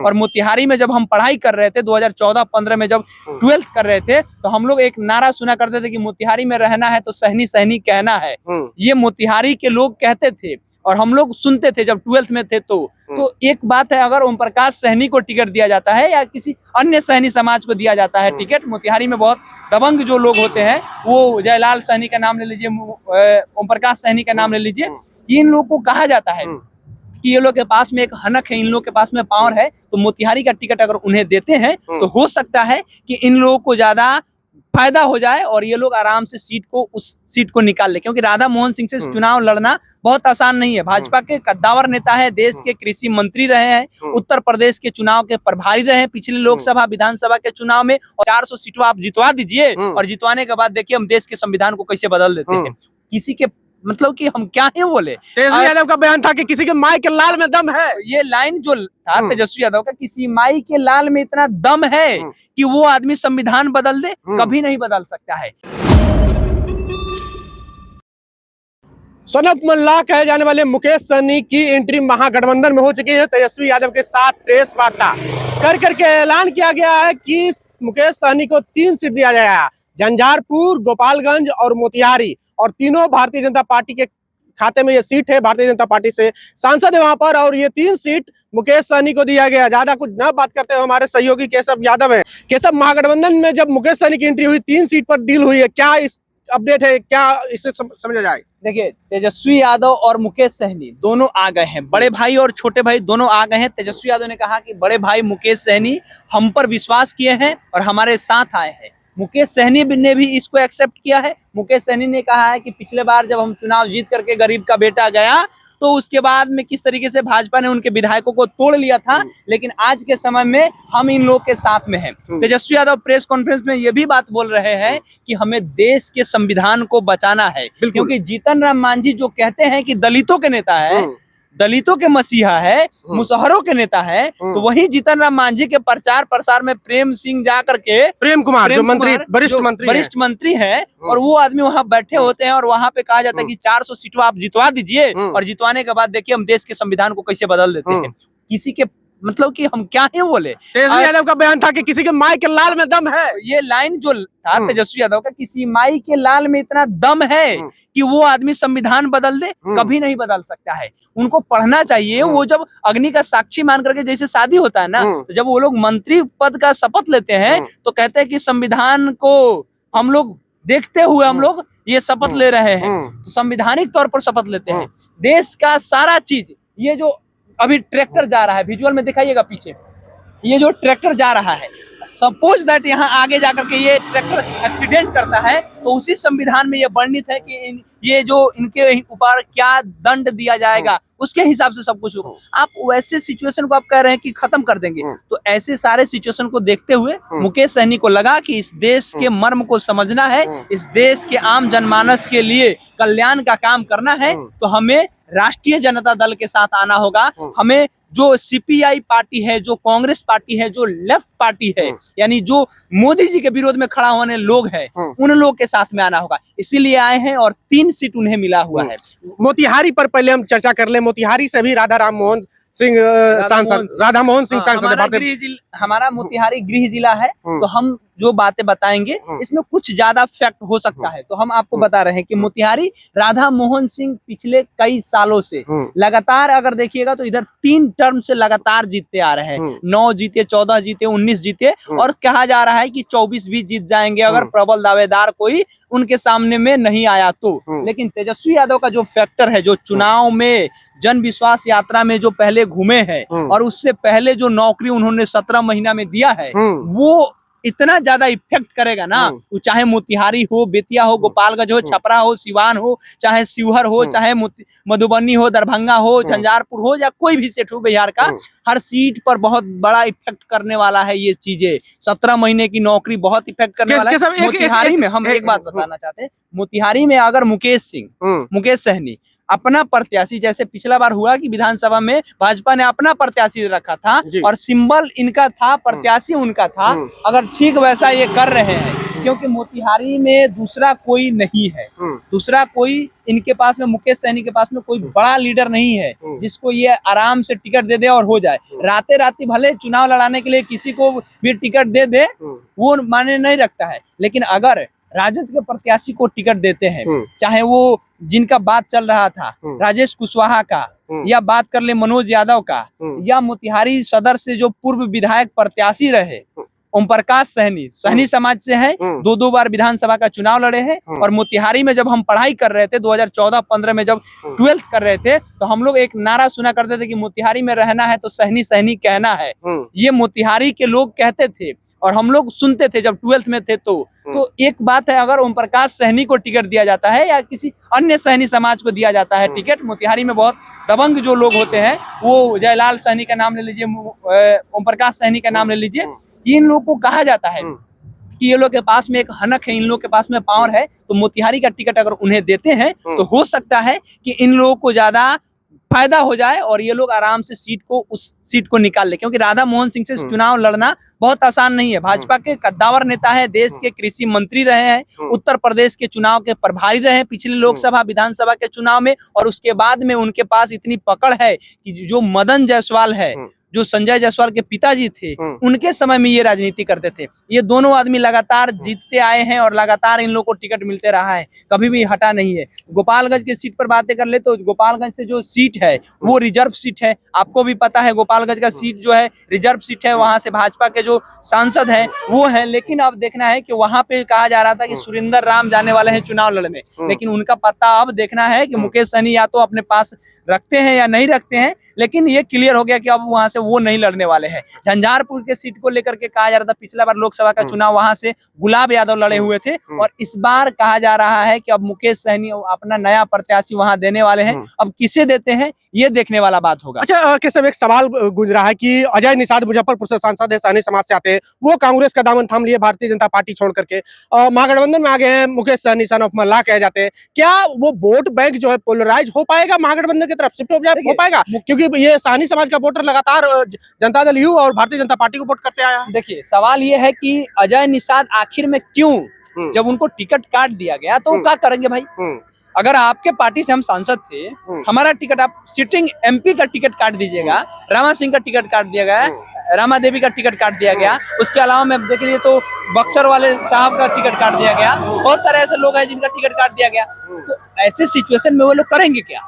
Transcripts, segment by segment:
और मोतिहारी में जब हम पढ़ाई कर रहे थे 2014-15 में जब 12th कर रहे थे तो हम लोग एक नारा सुना करते थे कि मोतिहारी में रहना है तो सहनी सहनी कहना है। ये मोतिहारी के लोग कहते थे और हम लोग सुनते थे जब 12th में थे। तो एक बात है, अगर ओम प्रकाश सहनी को टिकट दिया जाता है या किसी अन्य सहनी समाज को दिया जाता है टिकट, मोतिहारी में बहुत दबंग जो लोग होते हैं, वो जयलाल सहनी का नाम ले लीजिए, ओम प्रकाश सहनी का नाम ले लीजिए, इन लोगों को कहा जाता है कि ये लोग के पास में एक हनक है, इन लोग के पास में पावर है, तो मोतिहारी का टिकट अगर उन्हें देते हैं तो हो सकता है कि इन लोगों को ज्यादा फायदा हो जाए और ये लोग आराम से उस सीट को निकाल ले। क्योंकि राधा मोहन सिंह से चुनाव लड़ना बहुत आसान नहीं है। भाजपा के कद्दावर नेता है, देश के कृषि मंत्री रहे हैं, उत्तर प्रदेश के चुनाव के प्रभारी रहे हैं पिछले लोकसभा विधानसभा के चुनाव में, और 400 सीटों आप जितवा दीजिए और जितवाने के बाद देखिए हम देश के संविधान को कैसे बदल देते हैं। किसी के मतलब कि हम क्या है बोले, तेजस्वी यादव का बयान था कि किसी के माई के लाल में दम है। ये लाइन जो था तेजस्वी यादव का, किसी माई के लाल में इतना दम है कि वो आदमी संविधान बदल दे, कभी नहीं बदल सकता है। सनत मल्लाह कहे जाने वाले मुकेश सहनी की एंट्री महागठबंधन में हो चुकी है। तेजस्वी यादव के साथ प्रेस वार्ता कर करके ऐलान किया गया है कि मुकेश सहनी को 3 सीट दिया जाएगा, झंझारपुर, गोपालगंज और मोतिहारी, और तीनों भारतीय जनता पार्टी के खाते में ये सीट है। भारतीय जनता पार्टी से सांसद है वहां पर, और ये 3 सीट मुकेश सहनी को दिया गया। ज्यादा कुछ न बात करते हुए हमारे सहयोगी केशव यादव है। केशव, महागठबंधन में जब मुकेश सहनी की एंट्री हुई, 3 सीट पर डील हुई है, क्या इस अपडेट है, क्या इससे समझा जाए? देखिए, तेजस्वी यादव और मुकेश सहनी दोनों आ गए हैं, बड़े भाई और छोटे भाई दोनों आ गए हैं। तेजस्वी यादव ने कहा कि बड़े भाई मुकेश सहनी हम पर विश्वास किए हैं और हमारे साथ आए हैं। मुकेश सहनी ने भी इसको एक्सेप्ट किया है। मुकेश सहनी ने कहा है कि पिछले बार जब हम चुनाव जीत करके गरीब का बेटा गया तो उसके बाद में किस तरीके से भाजपा ने उनके विधायकों को तोड़ लिया था, लेकिन आज के समय में हम इन लोग के साथ में हैं। तेजस्वी यादव प्रेस कॉन्फ्रेंस में ये भी बात बोल रहे हैं कि हमें देश के संविधान को बचाना है, क्योंकि जीतन राम मांझी जो कहते हैं कि दलितों के नेता है, दलितों के मसीहा है, मुसहरों के नेता है, तो वही जीतन राम मांझी के प्रचार प्रसार में प्रेम सिंह जा करके, प्रेम कुमार जो मंत्री, वरिष्ठ मंत्री है, और वो आदमी वहां बैठे होते हैं और वहां पे कहा जाता है कि 400 सीटों आप जितवा दीजिए और जितवाने के बाद देखिए हम देश के संविधान को कैसे बदल देते हैं। किसी के मतलब कि हम क्या है बोले, तेजस्वी यादव का बयान था कि किसी के माई के लाल में दम है। ये लाइन जो था तेजस्वी यादव का, किसी माई के लाल में इतना दम है कि वो आदमी संविधान बदल दे, कभी नहीं बदल सकता है। उनको पढ़ना चाहिए। वो जब अग्नि का साक्षी मान करके जैसे शादी होता है ना, तो जब वो लोग मंत्री पद का शपथ लेते हैं तो कहते हैं कि संविधान को हम लोग देखते हुए हम लोग ये शपथ ले रहे हैं, तो संवैधानिक तौर पर शपथ लेते हैं। देश का सारा चीज, ये जो अभी ट्रैक्टर जा रहा है, विजुअल में दिखाइएगा पीछे, ये जो ट्रैक्टर जा रहा है, सपोज दैट यहाँ आगे जाकर के ये ट्रैक्टर एक्सीडेंट करता है तो उसी संविधान में ये वर्णित है कि ये जो इनके ऊपर क्या दंड दिया जाएगा, उसके हिसाब से सब कुछ होगा। आप वैसे सिचुएशन को आप कह रहे हैं कि खत्म कर देंगे, तो ऐसे सारे सिचुएशन को देखते हुए मुकेश सहनी को लगा कि इस देश के मर्म को समझना है, इस देश के आम जनमानस के लिए कल्याण का काम करना है, तो हमें राष्ट्रीय जनता दल के साथ आना होगा। हमें जो सीपीआई पार्टी है, जो कांग्रेस पार्टी है, जो लेफ्ट पार्टी है, यानी जो मोदी जी के विरोध में खड़ा होने लोग हैं, उन लोग के साथ में आना होगा। इसीलिए आए हैं और 3 सीट उन्हें मिला हुआ है। मोतिहारी पर पहले हम चर्चा कर ले। मोतिहारी से भी राधा मोहन सिंह सांसद, हमारा मोतिहारी गृह जिला है, तो हम जो बातें बताएंगे इसमें कुछ ज्यादा फैक्ट हो सकता है। तो हम आपको बता रहे हैं कि मोतिहारी राधा मोहन सिंह पिछले कई सालों से लगातार, अगर देखिएगा तो इधर 3 टर्म से लगातार जीतते आ रहे हैं। 9 जीते, 14 जीते, 19 जीते, और कहा जा रहा है कि 24 भी जीत जाएंगे अगर प्रबल दावेदार कोई उनके सामने में नहीं आया तो। लेकिन तेजस्वी यादव का जो फैक्टर है, जो चुनाव में जन विश्वास यात्रा में जो पहले घूमे हैं और उससे पहले जो नौकरी उन्होंने 17 महीना में दिया है, वो इतना ज्यादा इफेक्ट करेगा ना। वो चाहे मोतिहारी हो, बेतिया हो, गोपालगंज हो, छपरा हो, सिवान हो, चाहे शिवहर हो, चाहे मधुबनी हो, दरभंगा हो, झंझारपुर हो, या कोई भी सेठ हो बिहार का, हर सीट पर बहुत बड़ा इफेक्ट करने वाला है ये चीजें। 17 महीने की नौकरी बहुत इफेक्ट करने वाला है। मोतिहारी में हम एक बात बताना चाहते हैं, मोतिहारी में अगर मुकेश सहनी अपना प्रत्याशी, जैसे पिछला बार हुआ कि विधानसभा में भाजपा ने अपना प्रत्याशी रखा था और सिंबल इनका था, प्रत्याशी उनका था, अगर ठीक वैसा ये कर रहे हैं क्योंकि मोतिहारी में दूसरा कोई नहीं है, दूसरा कोई इनके पास में, मुकेश सहनी के पास में कोई बड़ा लीडर नहीं है जिसको ये आराम से टिकट दे दे और हो जाए। राते राती भले चुनाव लड़ाने के लिए किसी को भी टिकट दे दे, वो माने नहीं रखता है, लेकिन अगर राजद के प्रत्याशी को टिकट देते हैं, चाहे वो जिनका बात चल रहा था राजेश कुशवाहा का, या बात कर ले मनोज यादव का, या मोतिहारी सदर से जो पूर्व विधायक प्रत्याशी रहे ओम प्रकाश सहनी, सहनी समाज से है, 2 बार विधानसभा का चुनाव लड़े हैं। और मोतिहारी में जब हम पढ़ाई कर रहे थे 2014-15 में, जब 12th कर रहे थे, तो हम लोग एक नारा सुना करते थे कि मोतिहारी में रहना है तो सहनी सहनी कहना है। ये मोतिहारी के लोग कहते थे और हम लोग सुनते थे जब 12th में थे। तो एक बात है, अगर ओम प्रकाश सहनी को टिकट दिया जाता है या किसी अन्य सहनी समाज को दिया जाता है टिकट, मोतिहारी में बहुत दबंग जो लोग होते हैं, वो जयलाल सहनी का नाम ले लीजिए, ओम प्रकाश सहनी का नाम ले लीजिए, इन लोगों को कहा जाता है कि ये लोग के पास में एक हनक है, इन लोग के पास में पावर है, तो मोतिहारी का टिकट अगर उन्हें देते हैं तो हो सकता है कि इन लोगों को ज्यादा फायदा हो जाए और ये लोग आराम से उस सीट को निकाल ले। क्योंकि राधा मोहन सिंह से चुनाव लड़ना बहुत आसान नहीं है। भाजपा के कद्दावर नेता है, देश के कृषि मंत्री रहे हैं, उत्तर प्रदेश के चुनाव के प्रभारी रहे हैं पिछले लोकसभा विधानसभा के चुनाव में, और उसके बाद में उनके पास इतनी पकड़ है कि जो मदन जायसवाल है, जो संजय जायसवाल के पिताजी थे, उनके समय में ये राजनीति करते थे। ये दोनों आदमी लगातार जीतते आए हैं और लगातार इन लोगों को टिकट मिलते रहा है, कभी भी हटा नहीं है। गोपालगंज की सीट पर बातें कर ले तो गोपालगंज से जो सीट है वो रिजर्व सीट है, आपको भी पता है गोपालगंज का सीट जो है रिजर्व सीट है, वहां से भाजपा के जो सांसद हैं वो है। लेकिन अब देखना है कि वहां पे कहा जा रहा था कि सुरेंद्र राम जाने वाले हैं चुनाव लड़ने, लेकिन उनका पता अब देखना है कि मुकेश सहनी या तो अपने पास रखते हैं या नहीं रखते हैं। लेकिन ये क्लियर हो गया कि अब वहां से वो नहीं लड़ने वाले हैं। झंझारपुर के सीट को लेकर के कहा जा रहा था, पिछला बार लोकसभा का चुनाव वहां से गुलाब यादव लड़े हुए थे, और इस बार कहा जा रहा है कि अब मुकेश सहनी अपना नया प्रत्याशी वहां देने वाले हैं। अब किसे देते हैं ये देखने वाला बात होगा। अच्छा केशव, एक सवाल गूंज रहा है कि अजय निषाद मुजफ्फरपुर से सांसद है, सहनी समाज से आते हैं, वो कांग्रेस का दामन थाम लिए भारतीय जनता पार्टी छोड़ करके महागठबंधन में आ गए हैं। मुकेश सहनी सन ऑफ मल्लाह कहे जाते हैं। क्या वो वोट बैंक जो है पोलराइज हो पाएगा, महागठबंधन की तरफ शिफ्ट हो पाएगा? क्योंकि ये सहनी समाज का वोटर लगातार जनता दल यू और भारतीय जनता पार्टी को वोट करते आया है। देखिए, सवाल ये है कि अजय निषाद आखिर में क्यों, जब उनको टिकट काट दिया गया तो वो क्या करेंगे भाई? अगर आपके पार्टी से हम सांसद थे, हमारा टिकट, आप सिटिंग एमपी का टिकट काट दीजिएगा, रामा सिंह का टिकट काट दिया गया, रामा देवी का टिकट काट दिया गया, उसके अलावा मैं देख लीजिए तो बक्सर वाले साहब का टिकट काट दिया गया, बहुत सारे ऐसे लोग हैं जिनका टिकट काट दिया गया। तो ऐसे सिचुएशन में वो लोग करेंगे क्या?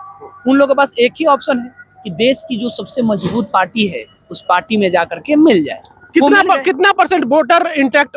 उन लोगों के पास एक ही ऑप्शन है कि देश की जो सबसे मजबूत पार्टी है उस पार्टी में जाकर के मिल जाए। कितना परसेंट वोटर इंटैक्ट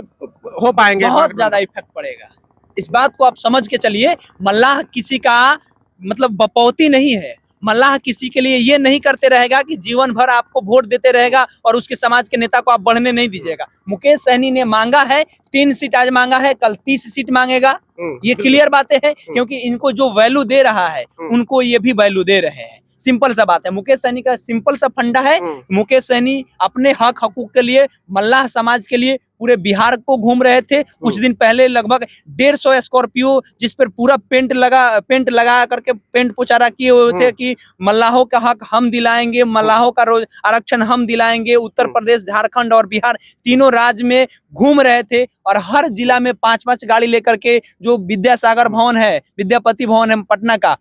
हो पाएंगे? बहुत ज्यादा इफेक्ट पड़ेगा। इस बात को आप समझ के चलिए, मल्लाह किसी का मतलब बपौती नहीं है। मल्लाह किसी के लिए ये नहीं करते रहेगा कि जीवन भर आपको वोट देते रहेगा और उसके समाज के नेता को आप बढ़ने नहीं दीजिएगा। मुकेश सहनी ने मांगा है 3 सीट, आज मांगा है, कल 30 सीट मांगेगा। ये क्लियर बातें हैं, क्योंकि इनको जो वैल्यू दे रहा है उनको ये भी वैल्यू दे रहे हैं। सिंपल सा बात है, मुकेश सहनी का सिंपल सा फंडा है। मुकेश सहनी अपने हक हकूक के लिए, मल्लाह समाज के लिए पूरे बिहार को घूम रहे थे। कुछ दिन पहले लगभग 150 स्कॉर्पियो जिस पर पूरा पेंट लगा करके पेंट पुचारा किए हुए थे कि मल्लाहों का हक हम दिलाएंगे, मल्लाहों का रोज आरक्षण हम दिलाएंगे। उत्तर प्रदेश, झारखंड और बिहार तीनों राज्य में घूम रहे थे और हर जिला में 5-5 गाड़ी लेकर के, जो विद्यासागर भवन है, विद्यापति भवन है पटना का,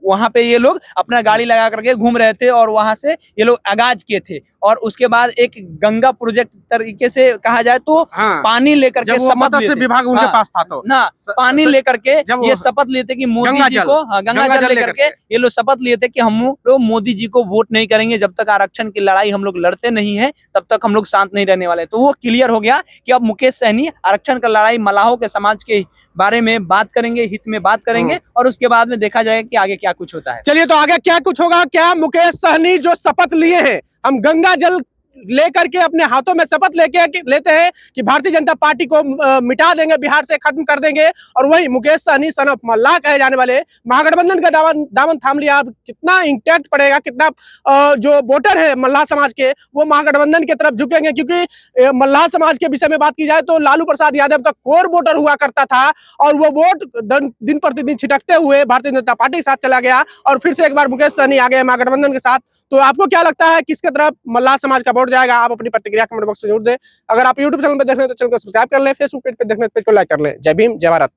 वहां पे ये लोग अपना गाड़ी लगा करके घूम रहे थे और वहां से ये लोग आगाज किए थे। और उसके बाद एक गंगा प्रोजेक्ट तरीके से कहा जाए तो पानी लेकर के शपथ लेते, विभाग उनके पास था तो पानी लेकर के ये शपथ लेते कि मोदी जी को, गंगा जल लेकर के ये लोग शपथ लिए थे कि हम लोग मोदी जी को वोट नहीं करेंगे, जब तक आरक्षण की लड़ाई हम लोग लड़ते नहीं है तब तक हम लोग शांत नहीं रहने वाले। तो वो क्लियर हो गया कि अब मुकेश सहनी आरक्षण का लड़ाई, मल्लाहों के समाज के बारे में बात करेंगे, हित में बात करेंगे, और उसके बाद में देखा जाएगा कि आगे क्या कुछ होता है। चलिए, तो आगे क्या कुछ होगा? क्या मुकेश सहनी जो शपथ लिए हैं, हम गंगा जल लेकर के अपने हाथों में शपथ लेते हैं कि भारतीय जनता पार्टी को मिटा देंगे, बिहार से खत्म कर देंगे, और वही मुकेश सहनी सन ऑफ मल्लाह कहे जाने वाले महागठबंधन का दामन थाम लिया। अब कितना इंटैक्ट पड़ेगा, कितना जो वोटर है मल्लाह समाज के वो महागठबंधन की तरफ झुकेंगे? क्योंकि मल्लाह समाज के विषय में बात की जाए तो लालू प्रसाद यादव का कोर वोटर हुआ करता था और वो वोट दिन प्रतिदिन छिटकते हुए भारतीय जनता पार्टी के साथ चला गया और फिर से एक बार मुकेश सहनी आ गए महागठबंधन के साथ। तो आपको क्या लगता है किसके तरफ मल्लाह समाज का वोट जाएगा। आप अपनी प्रतिक्रिया कमेंट बॉक्स में जरूर दें। अगर आप यूट्यूब चैनल पर देख रहे हैं तो चैनल को सब्सक्राइब कर लें, फेसबुक पेज पे देख रहे हैं तो पेज को लाइक कर लें। जय भीम, जय भारत।